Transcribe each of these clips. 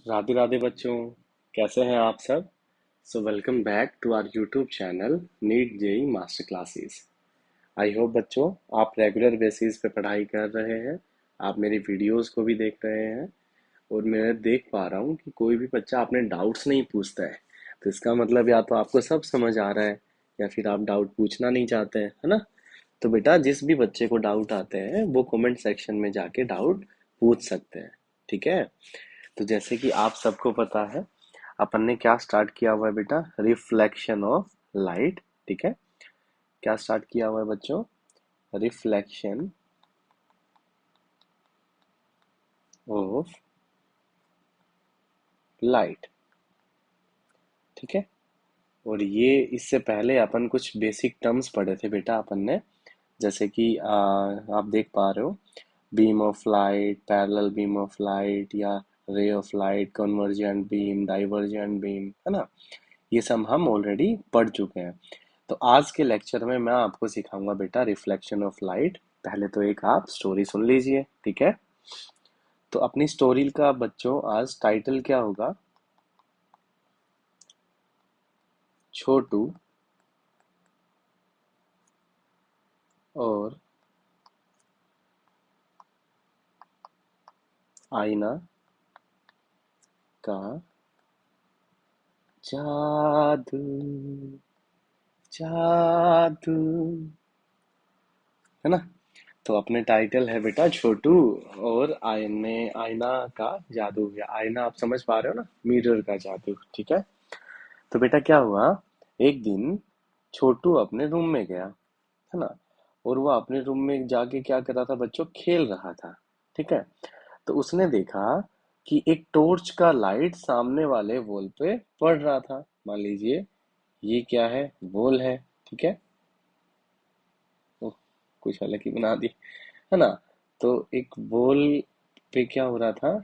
राधे राधे बच्चों। कैसे हैं आप सब? So welcome back to our YouTube channel NEET JEE master classes. I hope बच्चों आप रेगुलर बेसिस पे पढ़ाई कर रहे हैं। आप मेरी वीडियोस को भी देख रहे हैं और मैं देख पा रहा हूँ कि कोई भी बच्चा अपने डाउट्स नहीं पूछता है। तो इसका मतलब या तो आपको सब समझ आ रहा है या फिर आप डाउट पूछना नहीं चाहते हैं, है ना? तो बेटा जिस भी बच्चे को डाउट आते हैं वो कमेंट सेक्शन में जाके डाउट पूछ सकते हैं। ठीक है? तो जैसे कि आप सबको पता है अपन ने क्या स्टार्ट किया हुआ है बेटा, रिफ्लेक्शन ऑफ लाइट। ठीक है, क्या स्टार्ट किया हुआ है बच्चों? Reflection of light. ठीक है, और ये इससे पहले अपन कुछ बेसिक टर्म्स पढ़े थे बेटा अपन ने। जैसे कि आप देख पा रहे हो, beam of light, parallel beam of light या ray of light, convergent beam, divergent beam, है ना? ये सब हम ऑलरेडी पढ़ चुके हैं। तो आज के लेक्चर में मैं आपको सिखाऊंगा बेटा रिफ्लेक्शन ऑफ लाइट। पहले तो एक आप स्टोरी सुन लीजिए, ठीक है? तो अपनी स्टोरी का बच्चों आज टाइटल क्या होगा? छोटू और आईना का जादू। जादू, है ना? तो अपने टाइटल है बेटा छोटू और आईना का जादू, या आईना आप समझ पा रहे हो ना, मिरर का जादू। ठीक है, तो बेटा क्या हुआ, एक दिन छोटू अपने रूम में गया, है ना? और वो अपने रूम में जाके क्या कर रहा था बच्चों, खेल रहा था। ठीक है, तो उसने देखा कि एक टॉर्च का लाइट सामने वाले वॉल पे पड़ रहा था। मान लीजिए ये क्या है, वॉल है। ठीक है, ओह, कुछ अलग ही बना दी, है ना? तो एक वॉल पे क्या हो रहा था,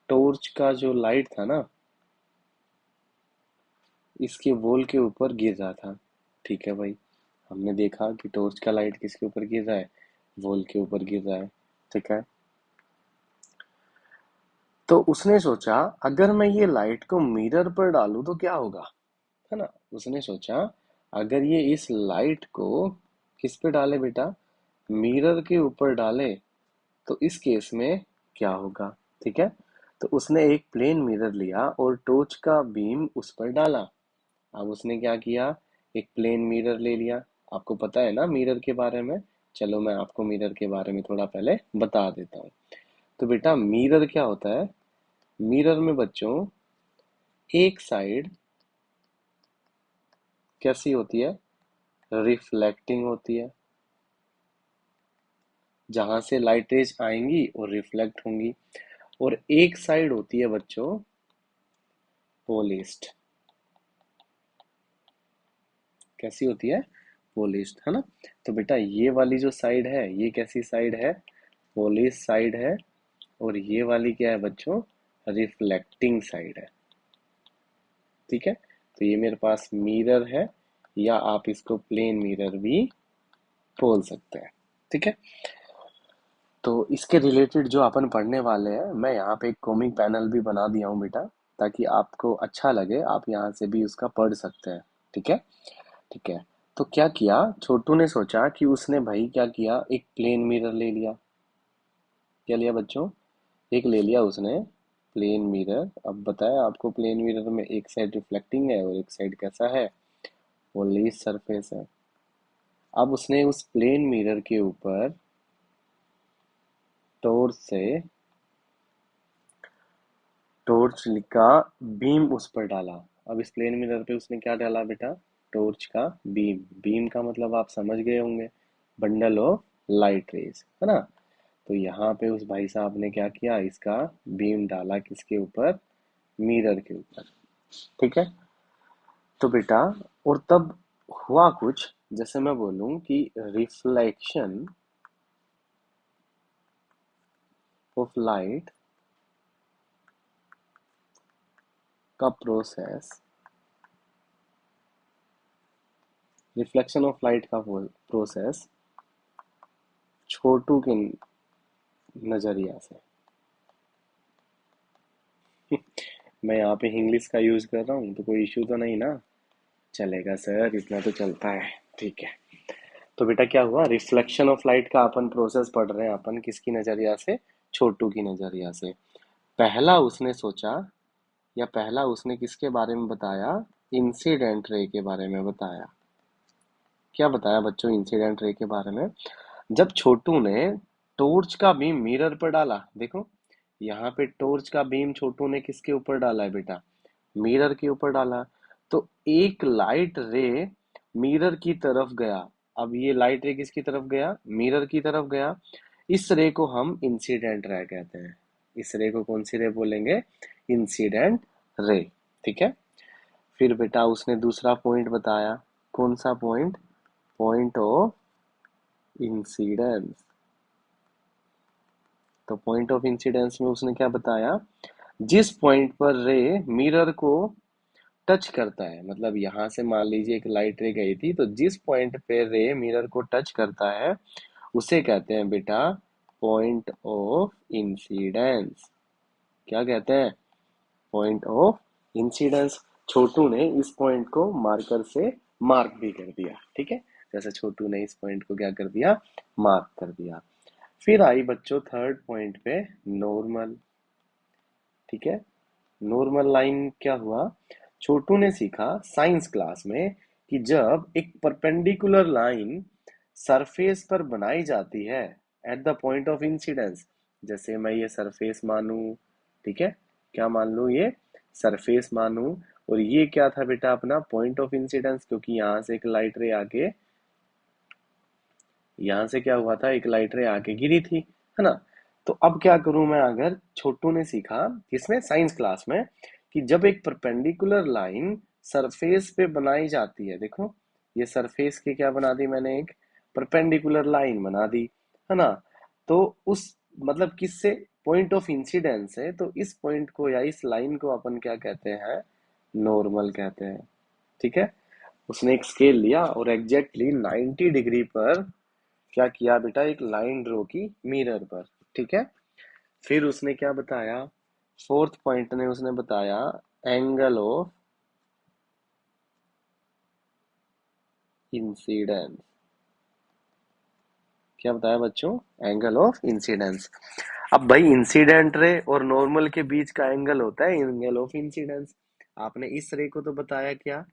टॉर्च का जो लाइट था ना, इसके वॉल के ऊपर गिर रहा था। ठीक है भाई, हमने देखा कि टॉर्च का लाइट किसके ऊपर गिर रहा है, वॉल के ऊपर गिर रहा है। ठीक है, तो उसने सोचा अगर मैं ये लाइट को मिरर पर डालूं तो क्या होगा, है ना? उसने सोचा अगर ये इस लाइट को किस पे डाले बेटा, मिरर के ऊपर डाले, तो इस केस में क्या होगा? ठीक है, तो उसने एक प्लेन मिरर लिया और टॉर्च का बीम उस पर डाला। अब उसने क्या किया, एक प्लेन मिरर ले लिया। आपको पता है ना मिरर के बारे में? चलो मैं आपको मिरर के बारे में थोड़ा पहले बता देता हूँ। तो बेटा मिरर क्या होता है, मिरर में बच्चों एक साइड कैसी होती है, रिफ्लेक्टिंग होती है, जहां से लाइट रेज आएंगी और रिफ्लेक्ट होंगी। और एक साइड होती है बच्चों पॉलिश्ड। कैसी होती है, पॉलिश्ड, है ना? तो बेटा ये वाली जो साइड है ये कैसी साइड है, पॉलिश साइड है। और ये वाली क्या है बच्चों, रिफ्लेक्टिंग साइड है। ठीक है, तो ये मेरे पास मिरर है, या आप इसको प्लेन मिरर भी बोल सकते हैं। ठीक है, तो इसके रिलेटेड जो अपन पढ़ने वाले हैं, मैं यहाँ पे एक कॉमिक पैनल भी बना दिया हूँ बेटा, ताकि आपको अच्छा लगे, आप यहाँ से भी उसका पढ़ सकते हैं। ठीक है, ठीक है। तो क्या किया, छोटू ने सोचा कि उसने भाई क्या किया, एक प्लेन मिरर ले लिया। क्या लिया बच्चों, एक ले लिया उसने प्लेन मिरर। अब बताया आपको, प्लेन मिरर में एक साइड रिफ्लेक्टिंग है और एक साइड कैसा है, वो लेस सरफेस है। अब उसने उस प्लेन मिरर के ऊपर टॉर्च से, टॉर्च का बीम उस पर डाला। अब इस प्लेन मिरर पे उसने क्या डाला बेटा, टॉर्च का बीम। बीम का मतलब आप समझ गए होंगे, बंडल ऑफ लाइट रेज, है ना? तो यहाँ पे उस भाई साहब ने क्या किया, इसका बीम डाला किसके ऊपर, मिरर के ऊपर। ठीक है, तो बेटा और तब हुआ कुछ, जैसे मैं बोलूं कि रिफ्लेक्शन ऑफ लाइट का प्रोसेस, रिफ्लेक्शन ऑफ लाइट का प्रोसेस छोटू के नजरिया से। मैं यहाँ पे इंग्लिश का यूज कर रहा हूँ तो कोई इशू तो नहीं ना? चलेगा सर, इतना तो चलता है। ठीक है। तो बेटा क्या हुआ, रिफ्लेक्शन ऑफ लाइट का अपन प्रोसेस पढ़ रहे हैं, अपन किसकी नजरिया से? छोटू की नजरिया से। पहला उसने सोचा, या पहला उसने किसके बारे में बताया? इंसिडेंट रे के बारे में बताया। क्या बताया बच्चों इंसिडेंट रे के बारे में? जब छोटू ने टॉर्च का बीम मिरर पर डाला, देखो यहाँ पे टॉर्च का बीम छोटू ने किसके ऊपर डाला है बेटा? मिरर के ऊपर डाला। तो एक लाइट रे मिरर की तरफ गया। अब ये लाइट रे किसकी तरफ गया? मिरर की तरफ गया। इस रे को हम इंसिडेंट रे कहते हैं। इस रे को कौन सी रे बोलेंगे? Incident ray. ठीक है। फिर बेटा उसने दूसरा पॉइंट बताया। कौन सा पॉइंट? Point of incidence. तो पॉइंट ऑफ इंसिडेंस में उसने क्या बताया? जिस पॉइंट पर रे मिरर को टच करता है, मतलब यहां से मान लीजिए एक लाइट रे गई थी, तो जिस पॉइंट पे रे मिरर को टच करता है उसे कहते हैं बेटा पॉइंट ऑफ इंसिडेंस। क्या कहते हैं? Point of incidence. छोटू ने इस पॉइंट को मार्कर से मार्क भी कर दिया। ठीक है। जैसे छोटू ने इस पॉइंट को क्या कर दिया? मार्क कर दिया। फिर आई बच्चों थर्ड पॉइंट पे, नॉर्मल। ठीक है। नॉर्मल लाइन क्या हुआ? छोटू ने सीखा साइंस क्लास में कि जब एक परपेंडिकुलर लाइन सरफेस पर बनाई जाती है eight the point of incidence, जैसे मैं ये सरफेस मानूं, ठीक है, क्या मान लूं? ये सरफेस मानूं, और ये क्या था बेटा अपना? पॉइंट ऑफ इंसिडेंस, क्योंकि यहां से एक लाइट रे आके, यहाँ से क्या हुआ था? एक लाइट रे आके गिरी थी, है ना? तो अब क्या करूं मैं? अगर छोटू ने सीखा किसमें? साइंस क्लास में, कि जब एक परपेंडिकुलर लाइन सरफेस पे बनाई जाती है, देखो ये सरफेस के क्या बना दी मैंने? एक परपेंडिकुलर लाइन बना दी, है ना? तो उस, मतलब किससे? पॉइंट ऑफ इंसिडेंस है, तो इस पॉइंट को या इस लाइन को अपन क्या कहते हैं? नॉर्मल कहते हैं। ठीक है। उसने एक स्केल लिया और एग्जैक्टली 90 डिग्री पर क्या किया बेटा? एक लाइन ड्रॉ की मिरर पर। ठीक है। फिर उसने क्या बताया? फोर्थ पॉइंट ने उसने बताया एंगल ऑफ इंसिडेंस। क्या बताया बच्चों? Angle of incidence. अब भाई इंसिडेंट रे और नॉर्मल के बीच का एंगल होता है एंगल ऑफ इंसिडेंस। आपने इस रे को तो बताया क्या?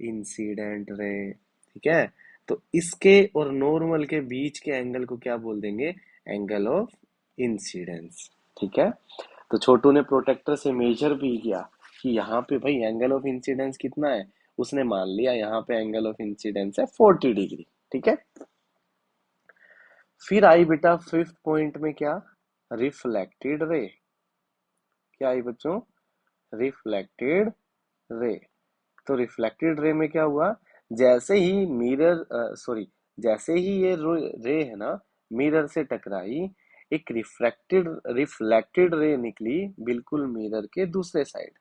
Incident ray. ठीक है। तो इसके और नॉर्मल के बीच के एंगल को क्या बोल देंगे? Angle of incidence. ठीक है। तो छोटू ने प्रोटेक्टर से मेजर भी किया कि यहाँ पे भाई एंगल ऑफ इंसिडेंस कितना है। उसने मान लिया यहाँ पे एंगल ऑफ इंसिडेंस है 40 डिग्री। ठीक है। फिर आई बेटा फिफ्थ पॉइंट में क्या? Reflected ray. क्या आई बच्चों? Reflected ray. तो रिफ्लेक्टेड रे में क्या हुआ? जैसे ही मिरर, सॉरी, जैसे ही ये रे है ना मिरर से टकराई, एक रिफ्लेक्टेड रे निकली बिल्कुल मिरर के दूसरे साइड।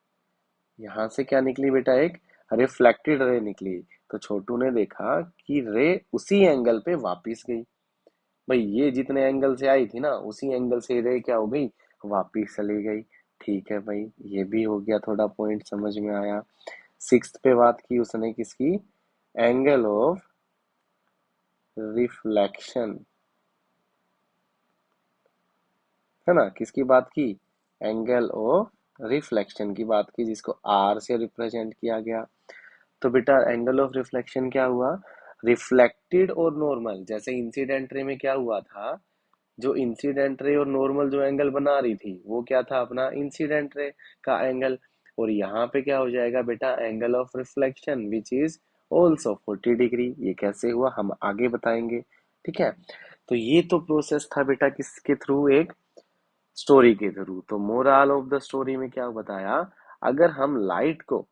यहाँ से क्या निकली बेटा? एक रिफ्लेक्टेड रे निकली। तो छोटू ने देखा कि रे उसी एंगल पे वापस गई। भाई ये जितने एंगल से आई थी ना उसी एंगल से रे क्या हो गई? वापिस चली गई। ठीक है भाई, ये भी हो गया, थोड़ा पॉइंट समझ में आया। सिक्स्थ पे बात की उसने किसकी? एंगल ऑफ रिफ्लेक्शन, है ना? किसकी बात की? एंगल ऑफ रिफ्लेक्शन की बात की, जिसको आर से रिप्रेजेंट किया गया। तो बेटा एंगल ऑफ रिफ्लेक्शन क्या हुआ? रिफ्लेक्टेड और नॉर्मल, जैसे इंसिडेंट रे में क्या हुआ था? जो इंसिडेंट रे और नॉर्मल जो एंगल बना रही थी वो क्या था अपना? इंसिडेंट रे का एंगल। और यहाँ पे क्या हो जाएगा बेटा? Angle of reflection which is also 40 degree. ये कैसे हुआ हम आगे बताएंगे। ठीक है। तो ये तो प्रोसेस था बेटा किसके थ्रू? एक स्टोरी के थ्रू। तो मोरल ऑफ द स्टोरी में क्या बताया? अगर हम लाइट को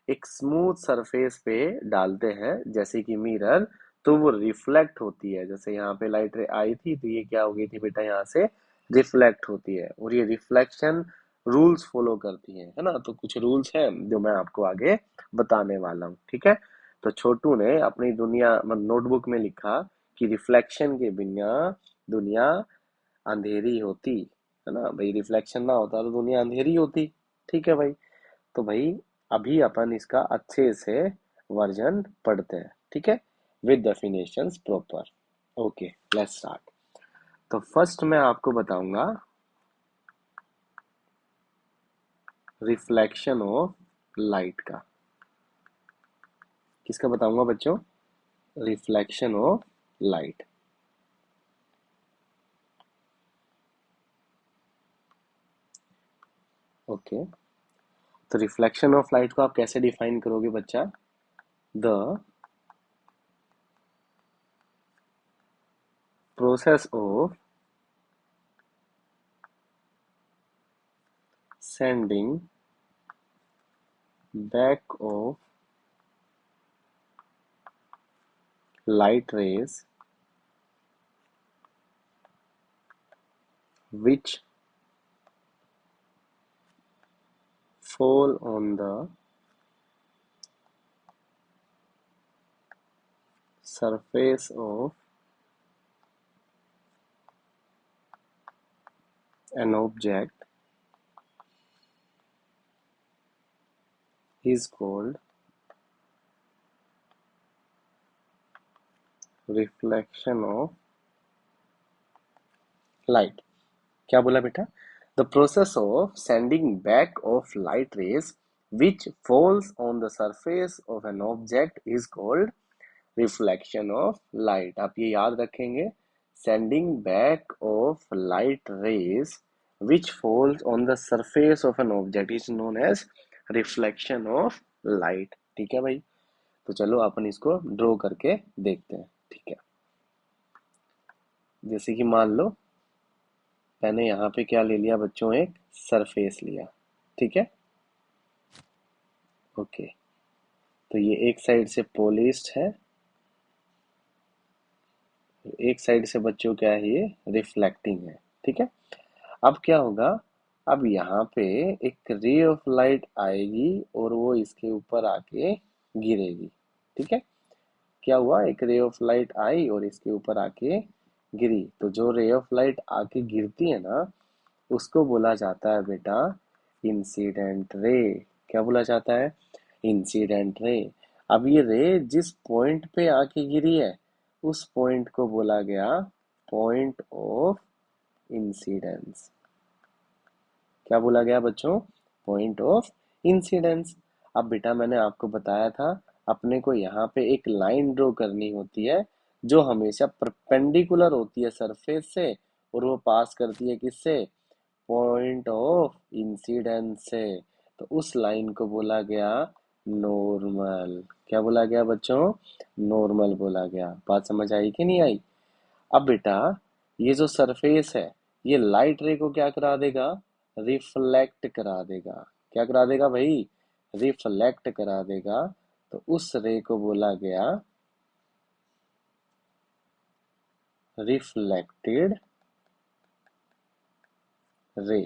एक स्मूथ सरफेस पे डालते हैं जैसे कि मिरर, तो वो रिफ्लेक्ट होती है। जैसे यहाँ पे लाइट रे आई थी तो ये क्या हो गई थी बेटा? यहाँ से रिफ्लेक्ट होती है, और ये रिफ्लेक्शन रूल्स फॉलो करती है ना? तो कुछ रूल्स हैं जो मैं आपको आगे बताने वाला हूँ। ठीक है। तो छोटू ने अपनी दुनिया मतलब नोटबुक में लिखा कि रिफ्लेक्शन के बिना दुनिया अंधेरी होती, है ना? भाई रिफ्लेक्शन ना होता तो दुनिया अंधेरी होती। ठीक है भाई। तो भाई अभी अपन इसका अच्छे से वर्जन पढ़ते हैं, ठीक है, with definitions proper. Okay, let's start. तो फर्स्ट मैं आपको बताऊंगा रिफ्लेक्शन ऑफ लाइट का। किसका बताऊंगा बच्चों? Reflection of light. ओके, तो रिफ्लेक्शन ऑफ लाइट को आप कैसे डिफाइन करोगे बच्चा? The process of sending back of light rays which fall on the surface of an object is called reflection of light. क्या बोला बेटा? The process of sending back of light rays which falls on the surface of an object is called reflection of light. आप ये याद रखेंगे, sending back of light rays which falls on the surface of an object is known as reflection of light. ठीक है भाई, तो चलो अपन इसको ड्रॉ करके देखते हैं। ठीक है, जैसे कि मान लो मैंने यहाँ पे क्या ले लिया बच्चों, एक सरफेस लिया। ठीक है, ओके, तो ये एक साइड से पॉलिश्ड है, एक साइड से बच्चों क्या है, ये रिफ्लेक्टिंग है। ठीक है, अब क्या होगा, अब यहाँ पे एक रे ऑफ लाइट आएगी और वो इसके ऊपर आके गिरेगी। ठीक है, क्या हुआ, एक रे ऑफ लाइट आई और इसके ऊपर आके गिरी। तो जो रे ऑफ लाइट आके गिरती है ना, उसको बोला जाता है बेटा इंसिडेंट रे। क्या बोला जाता है? Incident ray. अब ये रे जिस पॉइंट पे आके गिरी है, उस पॉइंट को बोला गया पॉइंट ऑफ इंसिडेंस। क्या बोला गया बच्चों? Point of incidence. अब बेटा मैंने आपको बताया था, अपने को यहाँ पे एक लाइन ड्रॉ करनी होती है जो हमेशा परपेंडिकुलर होती है सरफेस से, और वो पास करती है किससे? पॉइंट ऑफ इंसिडेंस से। तो उस लाइन को बोला गया नॉर्मल। क्या बोला गया बच्चों? नॉर्मल बोला गया। बात समझ आई कि नहीं आई? अब बेटा ये जो सरफेस है, ये लाइट रे को क्या करा देगा? रिफ्लेक्ट करा देगा। क्या करा देगा भाई? रिफ्लेक्ट करा देगा। तो उस रे को बोला गया रिफ्लेक्टेड रे।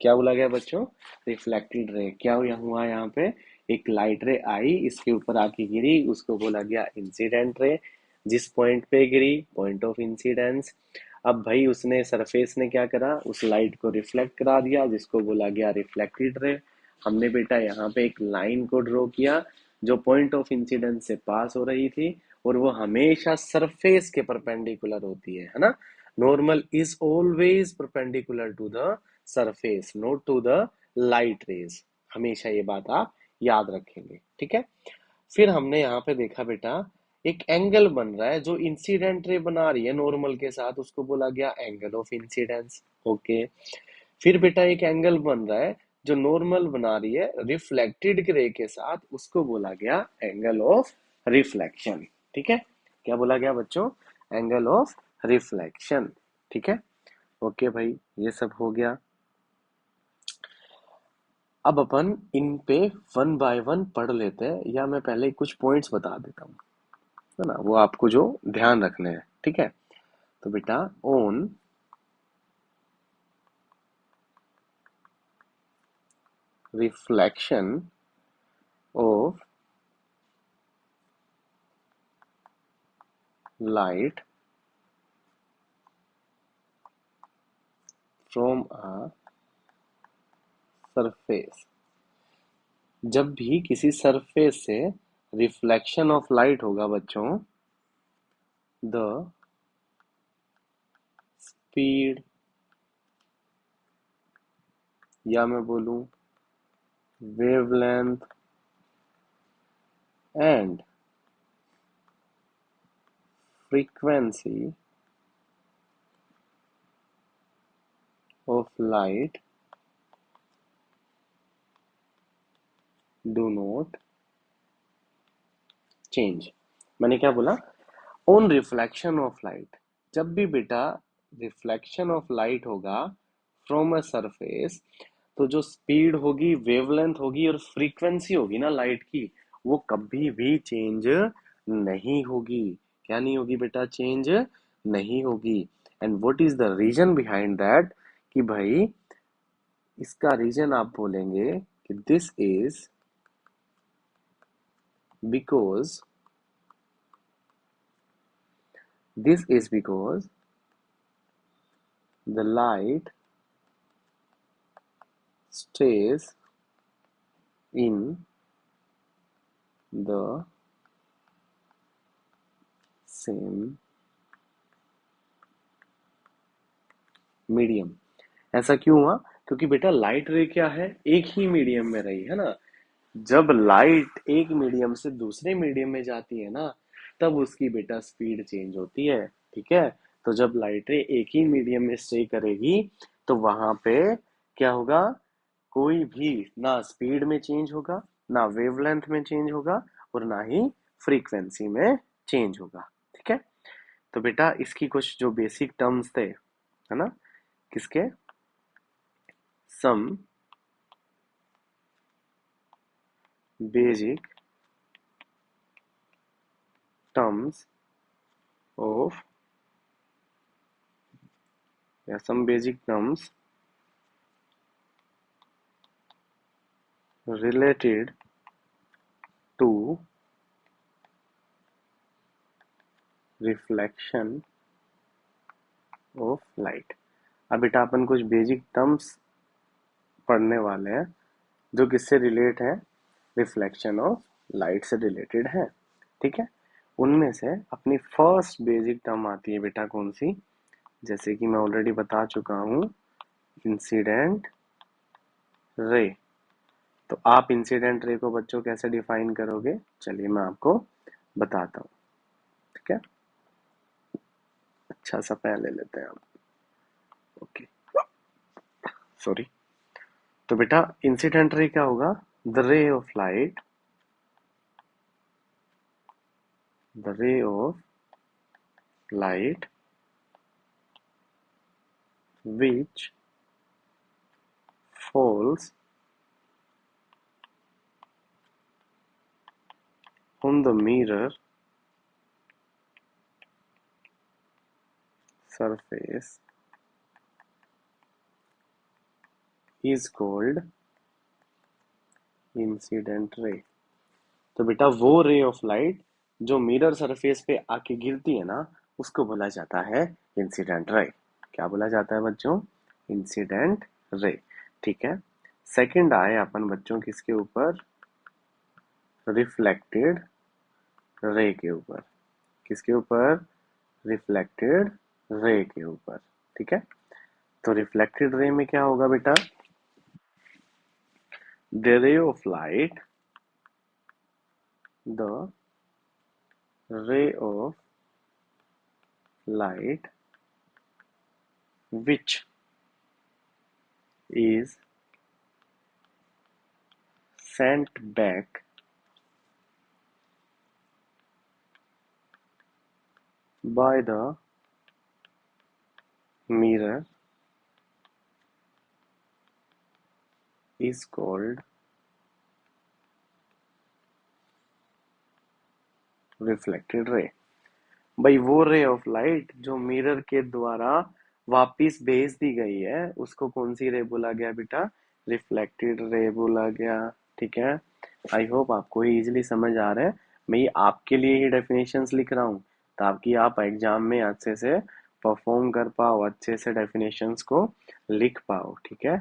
क्या बोला गया बच्चों? Reflected ray. क्या हुआ यहाँ पे? एक लाइट रे आई, इसके ऊपर आके गिरी, उसको बोला गया इंसिडेंट रे। जिस पॉइंट पे गिरी, पॉइंट ऑफ इंसिडेंस। अब भाई उसने, सरफेस ने क्या करा, उस लाइट को रिफ्लेक्ट करा दिया, जिसको बोला गया रिफ्लेक्टेड रे। हमने बेटा यहाँ पे एक लाइन को ड्रॉ किया जो पॉइंट ऑफ इंसिडेंस से पास हो रही थी, और वो हमेशा सरफेस के परपेंडिकुलर होती है ना। Normal is always perpendicular to the surface, not to the light rays. हमेशा ये बात आप याद रखेंगे। ठीक है, फिर हमने यहाँ पे देखा बेटा एक एंगल बन रहा है जो इंसिडेंट रे बना रही है नॉर्मल के साथ, उसको बोला गया एंगल ऑफ इंसिडेंस। ओके, फिर बेटा एक एंगल बन रहा है जो नॉर्मल बना रही है रिफ्लेक्टेड रे के साथ, उसको बोला गया एंगल ऑफ रिफ्लेक्शन। ठीक है, क्या बोला गया बच्चों? Angle of reflection. ठीक है, ओके भाई, ये सब हो गया। अब अपन इन पे वन बाय वन पढ़ लेते हैं, या मैं पहले कुछ पॉइंट्स बता देता हूँ, है ना, वो आपको जो ध्यान रखने हैं। ठीक है, तो बेटा on reflection of light from a surface, जब भी किसी सरफेस से रिफ्लेक्शन ऑफ लाइट होगा बच्चों, द स्पीड, या मैं बोलूं wavelength and frequency of light do not change। मैंने क्या बोला? ऑन रिफ्लेक्शन ऑफ लाइट, जब भी बेटा रिफ्लेक्शन ऑफ लाइट होगा फ्रॉम अ सरफेस, तो जो स्पीड होगी, वेवलेंथ होगी और फ्रीक्वेंसी होगी ना लाइट की, वो कभी भी चेंज नहीं होगी। क्या नहीं होगी बेटा? चेंज नहीं होगी। And what is the reason behind that? कि भाई इसका रीजन आप बोलेंगे कि because this is because the light stays in the same medium. ऐसा क्यों हुआ? क्योंकि बेटा लाइट रे क्या है? एक ही मीडियम में रही है ना। जब लाइट एक मीडियम से दूसरे मीडियम में जाती है ना, तब उसकी बेटा स्पीड चेंज होती है। ठीक है? तो जब लाइट रे एक ही मीडियम में स्टे करेगी, तो वहां पे क्या होगा? कोई भी ना स्पीड में चेंज होगा, ना वेवलेंथ में चेंज होगा, और ना ही फ्रीक्वेंसी में चेंज होगा। ठीक है? तो बेटा इसकी कुछ जो बेसिक टर्म्स थे, है ना, किसके? सम बेसिक टर्म्स ऑफ, या some basic terms related to reflection of light। अब बेटा अपन कुछ बेसिक टर्म्स पढ़ने वाले हैं जो किससे रिलेट है? रिफ्लेक्शन ऑफ लाइट से रिलेटेड है। ठीक है? उनमें से अपनी फर्स्ट बेसिक टर्म आती है बेटा कौन सी? जैसे कि मैं ऑलरेडी बता चुका हूँ, इंसिडेंट रे। तो आप इंसिडेंट रे को बच्चों कैसे डिफाइन करोगे? चलिए मैं आपको बताता हूँ। ठीक है? अच्छा सा पेन ले लेते हैं आप। Okay, sorry. तो बेटा इंसिडेंट रे क्या होगा? द रे ऑफ लाइट, द रे of light which falls on the mirror surface is called incident ray. तो बेटा वो रे ऑफ लाइट जो मिरर सरफेस पे आके गिरती है ना, उसको बोला जाता है इंसिडेंट रे। क्या बोला जाता है बच्चों? Incident ray. ठीक है? सेकंड आए अपन बच्चों किसके ऊपर? रिफ्लेक्टेड रे के ऊपर। किसके ऊपर? रिफ्लेक्टेड रे के ऊपर। ठीक है? तो रिफ्लेक्टेड रे में क्या होगा बेटा? The ray of light, the ray of light which is sent back by the mirror is called reflected ray। भाई वो रे ऑफ लाइट जो मिरर के द्वारा वापिस भेज दी गई है, उसको कौन सी रे बोला गया बेटा? रिफ्लेक्टेड रे बोला गया। ठीक है? आई होप आपको ये इजीली समझ आ रहा है। मैं ये आपके लिए ही डेफिनेशंस लिख रहा हूँ ताकि आप एग्जाम में अच्छे से परफॉर्म कर पाओ, अच्छे से डेफिनेशंस को लिख पाओ। ठीक है?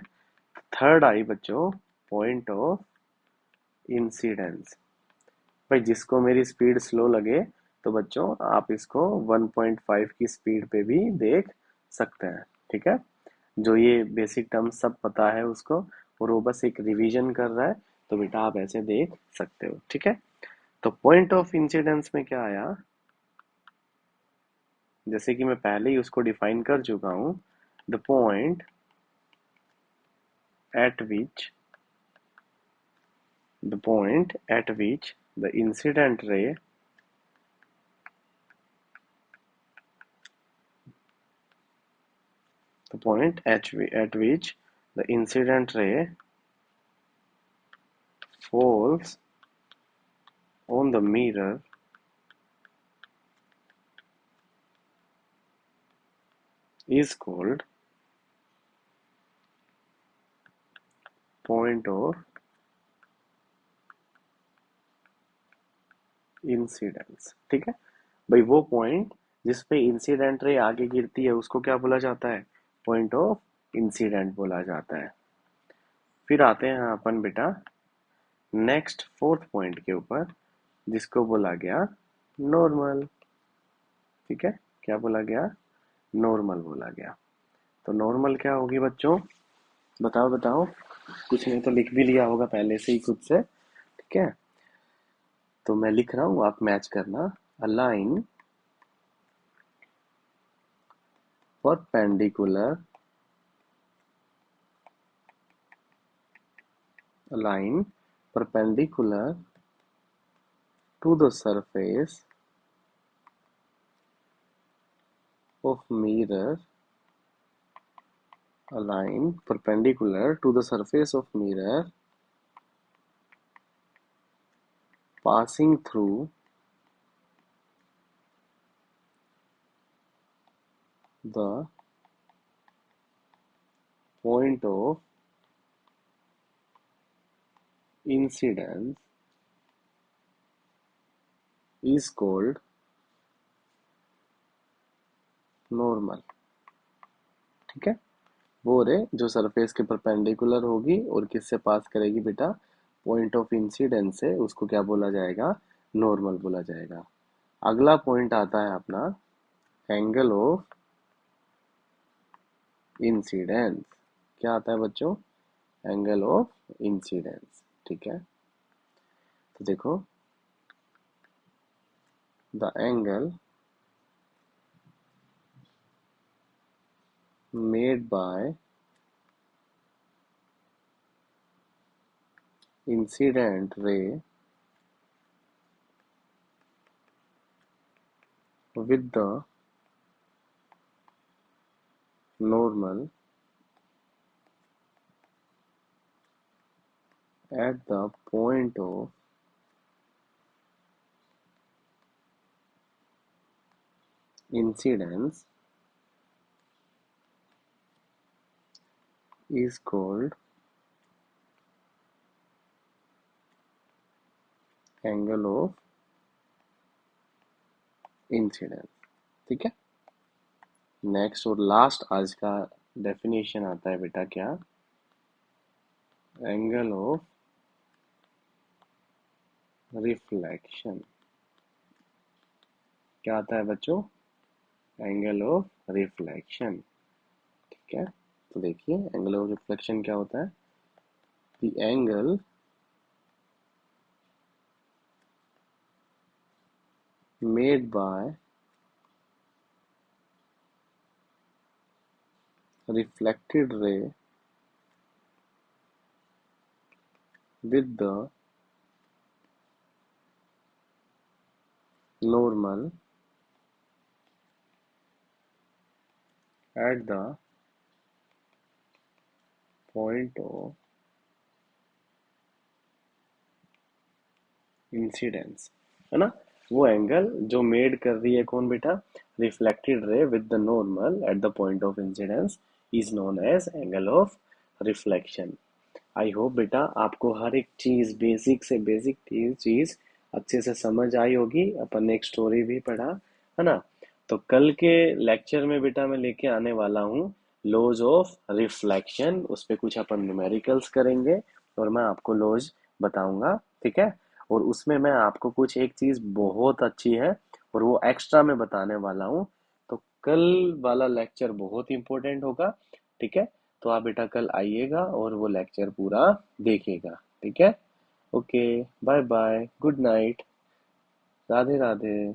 थर्ड आई बच्चों पॉइंट ऑफ इंसिडेंस। भाई जिसको मेरी स्पीड स्लो लगे तो बच्चों आप इसको 1.5 की स्पीड पे भी देख सकते हैं। ठीक है, जो ये बेसिक टर्म सब पता है उसको और वो बस एक रिवीजन कर रहा है, तो बेटा आप ऐसे देख सकते हो। ठीक है, तो पॉइंट ऑफ इंसिडेंस में क्या आया, जैसे कि मैं पहले ही उसको डिफाइन कर चुका हूँ, the point eight which the incident ray the point at which the incident ray falls on the mirror is called point of incidence. ठीक है भाई, वो पॉइंट जिस पे इंसिडेंट रे आगे गिरती है उसको क्या बोला जाता है, पॉइंट ऑफ इंसिडेंट बोला जाता है। फिर आते हैं अपन बेटा नेक्स्ट फोर्थ पॉइंट के ऊपर, जिसको बोला गया नॉर्मल। ठीक है, क्या बोला गया, नॉर्मल बोला गया। तो नॉर्मल क्या होगी बच्चों, बताओ बताओ, कुछ नहीं तो लिख भी लिया होगा पहले से ही खुद से। ठीक है, तो मैं लिख रहा हूँ, आप मैच करना। A line perpendicular a line perpendicular to the surface of mirror, a line perpendicular to the surface of mirror passing through the point of incidence is called normal। ठीक है, वो रे जो सरफेस के परपेंडिकुलर होगी और किससे पास करेगी बेटा, पॉइंट ऑफ इंसिडेंस से, उसको क्या बोला जाएगा, नॉर्मल बोला जाएगा। अगला पॉइंट आता है अपना एंगल ऑफ इंसिडेंस। क्या आता है बच्चों, एंगल ऑफ इंसिडेंस। ठीक है, तो देखो, the angle made by incident ray with the normal at the point of incidence is called angle of incidence। ठीक है, नेक्स्ट और लास्ट आज का डेफिनेशन आता है बेटा क्या, एंगल ऑफ रिफ्लेक्शन। क्या आता है बच्चों, एंगल ऑफ रिफ्लेक्शन। ठीक है, तो देखिए एंगल ऑफ रिफ्लेक्शन क्या होता है, the angle made by reflected ray with the normal at the point of incidence, है ना। वो एंगल जो मेड कर रही है कौन बेटा, reflected ray with the normal at the point of incidence is known as angle of reflection. I hope बेटा आपको हर एक चीज बेसिक से बेसिक चीज अच्छे से समझ आई होगी। अपन ने एक स्टोरी भी पढ़ा, है ना। तो कल के लेक्चर में बेटा मैं लेके आने वाला हूँ लॉज ऑफ रिफ्लेक्शन, उस पे कुछ अपन न्यूमेरिकल्स करेंगे और मैं आपको लॉज बताऊंगा, ठीक है। और उसमें मैं आपको कुछ एक चीज बहुत अच्छी है और वो एक्स्ट्रा में बताने वाला हूँ। तो कल वाला लेक्चर बहुत इंपॉर्टेंट होगा, ठीक है। तो आप बेटा कल आइएगा और वो लेक्चर पूरा देखिएगा, ठीक है। Okay, bye bye, good night, Radhe Radhe.